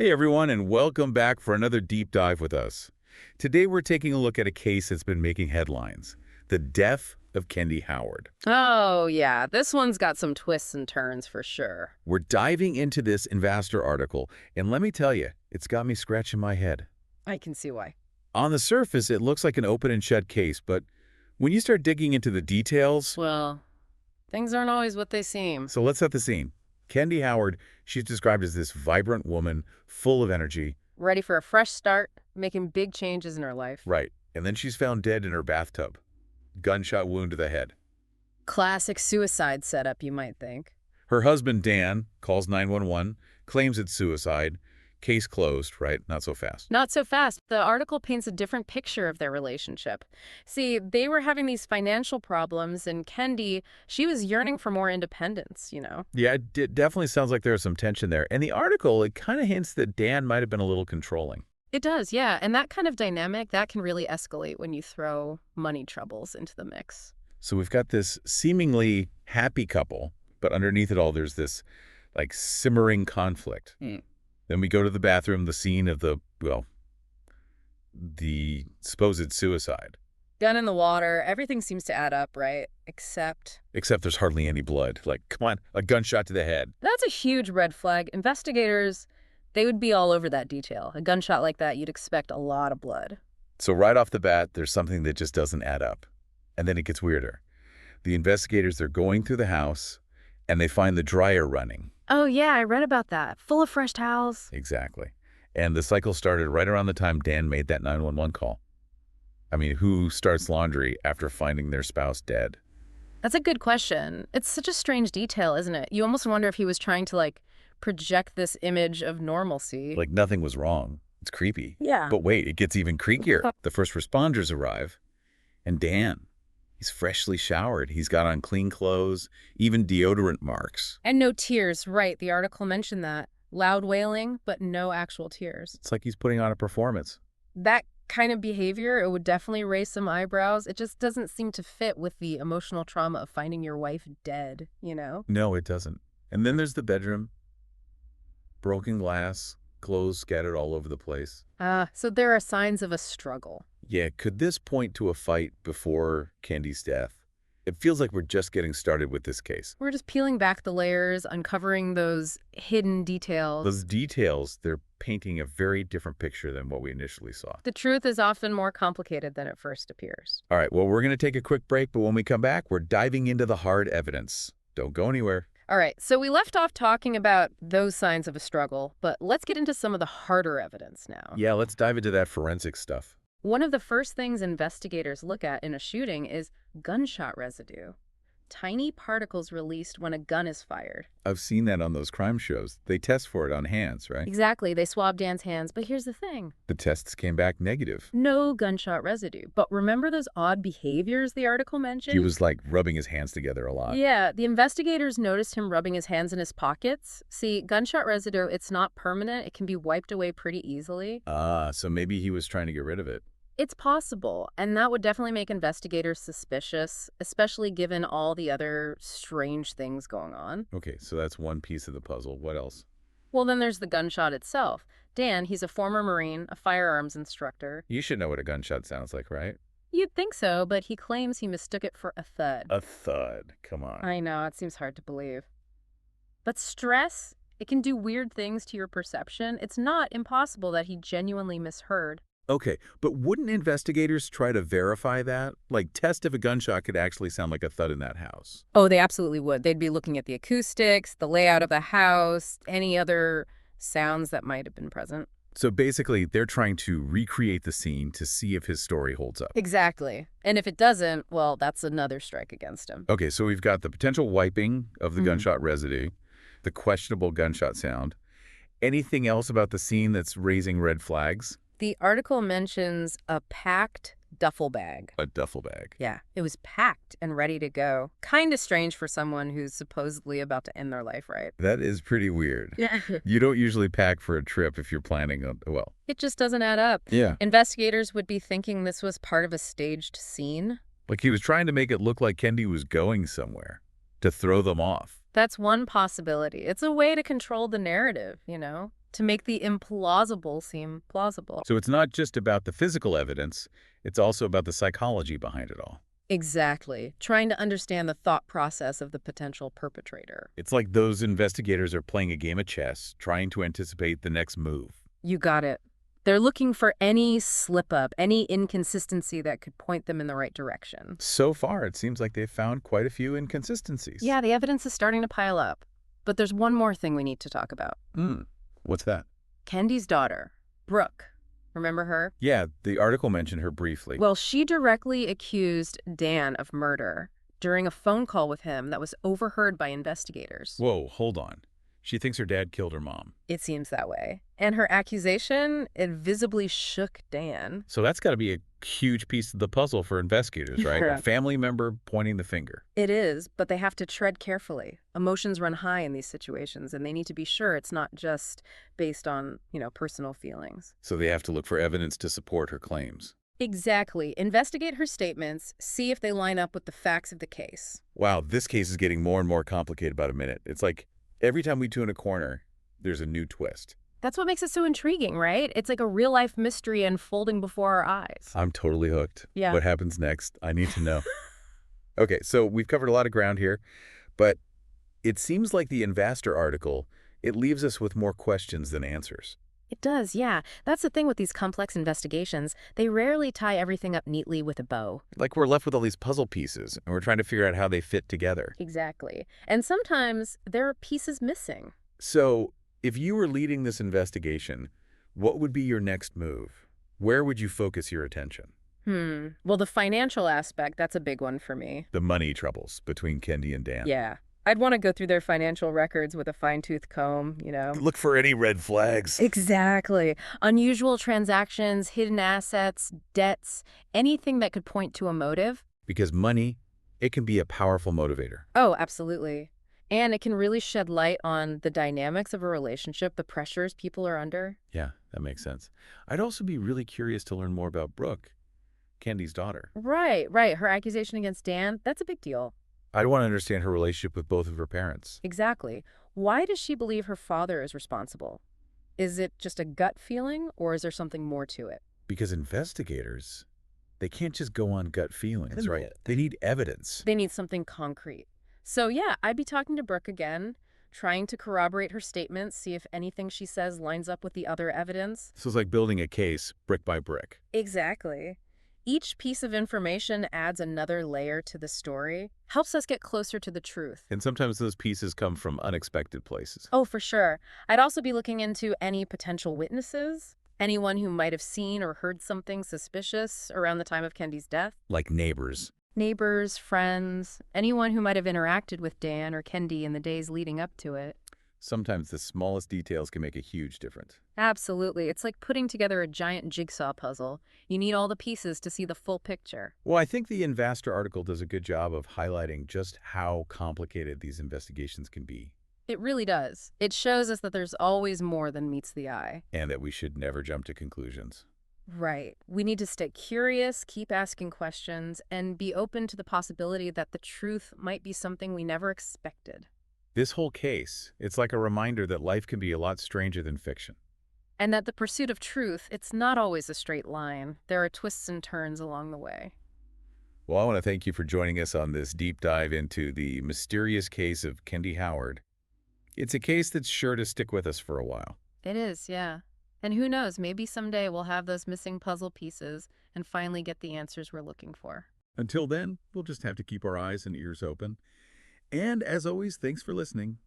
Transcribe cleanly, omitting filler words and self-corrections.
Hey everyone, and welcome back for another deep dive with us. Today we're taking a look at a case that's been making headlines, the death of Kendi Howard. Oh, yeah. This one's got some twists and turns for sure. We're diving into this Investor article, and let me tell you, it's got me scratching my head. I can see why. On the surface, it looks like an open and shut case, but when you start digging into the details... Well, things aren't always what they seem. So let's set the scene. Kendi Howard, she's described as this vibrant woman, full of energy. Ready for a fresh start, making big changes in her life. Right, and then she's found dead in her bathtub. Gunshot wound to the head. Classic suicide setup, you might think. Her husband, Dan, calls 911, claims it's suicide. Case closed, right? Not so fast. Not so fast. The article paints a different picture of their relationship. See, they were having these financial problems, and Kendi, she was yearning for more independence. Yeah, it definitely sounds like there's some tension there. And the article, it kind of hints that Dan might have been a little controlling. It does, yeah. And that kind of dynamic, that can really escalate when you throw money troubles into the mix. So we've got this seemingly happy couple, but underneath it all, there's this, like, simmering conflict. Then we go to the bathroom, the scene of the supposed suicide. Gun in the water, everything seems to add up, right? Except there's hardly any blood. Like, come on, a gunshot to the head. that's a huge red flag. Investigators, they would be all over that detail. A gunshot like that, you'd expect a lot of blood. So right off the bat, there's something that just doesn't add up. And then it gets weirder. The investigators, they're going through the house, and they find the dryer running. Oh, yeah, I read about that. Full of fresh towels. Exactly. And the cycle started right around the time Dan made that 911 call. I mean, who starts laundry after finding their spouse dead? That's a good question. It's such a strange detail, isn't it? You almost wonder if he was trying to, project this image of normalcy. Like nothing was wrong. It's creepy. Yeah. But wait, it gets even creepier. The first responders arrive, and Dan, he's freshly showered. He's got on clean clothes, even deodorant marks. And no tears, right. The article mentioned that. Loud wailing, but no actual tears. It's like he's putting on a performance. That kind of behavior, it would definitely raise some eyebrows. It just doesn't seem to fit with the emotional trauma of finding your wife dead. No, it doesn't. And then there's the bedroom. Broken glass, clothes scattered all over the place. So there are signs of a struggle. Yeah, could this point to a fight before Kendi's death? It feels like we're just getting started with this case. We're just peeling back the layers, uncovering those hidden details. Those details, they're painting a very different picture than what we initially saw. The truth is often more complicated than it first appears. All right, well, we're going to take a quick break, but when we come back, we're diving into the hard evidence. Don't go anywhere. All right, so we left off talking about those signs of a struggle, but let's get into some of the harder evidence now. Yeah, let's dive into that forensic stuff. One of the first things investigators look at in a shooting is gunshot residue. Tiny particles released when a gun is fired. I've seen that on those crime shows. They test for it on hands, right? Exactly, they swab Dan's hands, but here's the thing. The tests came back negative. No gunshot residue. But remember those odd behaviors the article mentioned? He was like rubbing his hands together a lot. Yeah, the investigators noticed him rubbing his hands in his pockets. See, gunshot residue, it's not permanent. It can be wiped away pretty easily. So maybe he was trying to get rid of it. It's possible, and that would definitely make investigators suspicious, especially given all the other strange things going on. Okay, so that's one piece of the puzzle. What else? Well, then there's the gunshot itself. Dan, he's a former Marine, a firearms instructor. You should know what a gunshot sounds like, right? You'd think so, but he claims he mistook it for a thud. A thud. Come on. I know, it seems hard to believe. But stress, it can do weird things to your perception. It's not impossible that he genuinely misheard. Okay, but wouldn't investigators try to verify that? Like, test if a gunshot could actually sound like a thud in that house? Oh, they absolutely would. They'd be looking at the acoustics, the layout of the house, any other sounds that might have been present. So basically, they're trying to recreate the scene to see if his story holds up. Exactly. And if it doesn't, well, that's another strike against him. Okay, so we've got the potential wiping of the gunshot residue, the questionable gunshot sound. Anything else about the scene that's raising red flags? The article mentions a packed duffel bag. A duffel bag. Yeah, it was packed and ready to go. Kind of strange for someone who's supposedly about to end their life, right? That is pretty weird. Yeah. You don't usually pack for a trip if you're planning on, well. It just doesn't add up. Yeah. Investigators would be thinking this was part of a staged scene. Like he was trying to make it look like Kendi was going somewhere to throw them off. That's one possibility. It's a way to control the narrative. to make the implausible seem plausible. So it's not just about the physical evidence, it's also about the psychology behind it all. Exactly. Trying to understand the thought process of the potential perpetrator. It's like those investigators are playing a game of chess, trying to anticipate the next move. You got it. They're looking for any slip-up, any inconsistency that could point them in the right direction. So far, it seems like they've found quite a few inconsistencies. Yeah, the evidence is starting to pile up. But there's one more thing we need to talk about. What's that? Kendi's daughter, Brooke. Remember her? Yeah, the article mentioned her briefly. Well, she directly accused Dan of murder during a phone call with him that was overheard by investigators. Whoa, hold on. She thinks her dad killed her mom. It seems that way. And her accusation, it visibly shook Dan. So that's got to be a huge piece of the puzzle for investigators, right? Yeah. A family member pointing the finger. It is, but they have to tread carefully. Emotions run high in these situations, and they need to be sure it's not just based on, personal feelings. So they have to look for evidence to support her claims. Exactly. Investigate her statements, see if they line up with the facts of the case. Wow, this case is getting more and more complicated by the minute. It's like every time we turn a corner, there's a new twist. That's what makes it so intriguing, right? It's like a real-life mystery unfolding before our eyes. I'm totally hooked. Yeah. What happens next? I need to know. Okay, so we've covered a lot of ground here, but it seems like the Investor article, it leaves us with more questions than answers. It does, yeah. That's the thing with these complex investigations. They rarely tie everything up neatly with a bow. Like we're left with all these puzzle pieces, and we're trying to figure out how they fit together. Exactly. And sometimes there are pieces missing. So, if you were leading this investigation, what would be your next move? Where would you focus your attention? Well, the financial aspect, that's a big one for me. The money troubles between Kendi and Dan. Yeah. I'd want to go through their financial records with a fine-tooth comb, Look for any red flags. Exactly. Unusual transactions, hidden assets, debts, anything that could point to a motive. Because money, it can be a powerful motivator. Oh, absolutely. And it can really shed light on the dynamics of a relationship, the pressures people are under. Yeah, that makes sense. I'd also be really curious to learn more about Brooke, Kendi's daughter. Right. Her accusation against Dan, that's a big deal. I'd want to understand her relationship with both of her parents. Exactly. Why does she believe her father is responsible? Is it just a gut feeling, or is there something more to it? Because investigators, they can't just go on gut feelings, right? They need evidence. They need something concrete. So yeah, I'd be talking to Brooke again, trying to corroborate her statements, see if anything she says lines up with the other evidence. So it's like building a case brick by brick. Exactly. Each piece of information adds another layer to the story, helps us get closer to the truth. And sometimes those pieces come from unexpected places. Oh, for sure. I'd also be looking into any potential witnesses, anyone who might have seen or heard something suspicious around the time of Kendi's death. Like neighbors. Neighbors, friends, anyone who might have interacted with Dan or Kendi in the days leading up to it. Sometimes the smallest details can make a huge difference. Absolutely. It's like putting together a giant jigsaw puzzle. You need all the pieces to see the full picture. Well, I think the Investor article does a good job of highlighting just how complicated these investigations can be. It really does. It shows us that there's always more than meets the eye. And that we should never jump to conclusions. Right. We need to stay curious, keep asking questions, and be open to the possibility that the truth might be something we never expected. This whole case, it's like a reminder that life can be a lot stranger than fiction. And that the pursuit of truth, it's not always a straight line. There are twists and turns along the way. Well, I want to thank you for joining us on this deep dive into the mysterious case of Kendi Howard. It's a case that's sure to stick with us for a while. It is, yeah. And who knows, maybe someday we'll have those missing puzzle pieces and finally get the answers we're looking for. Until then, we'll just have to keep our eyes and ears open. And as always, thanks for listening.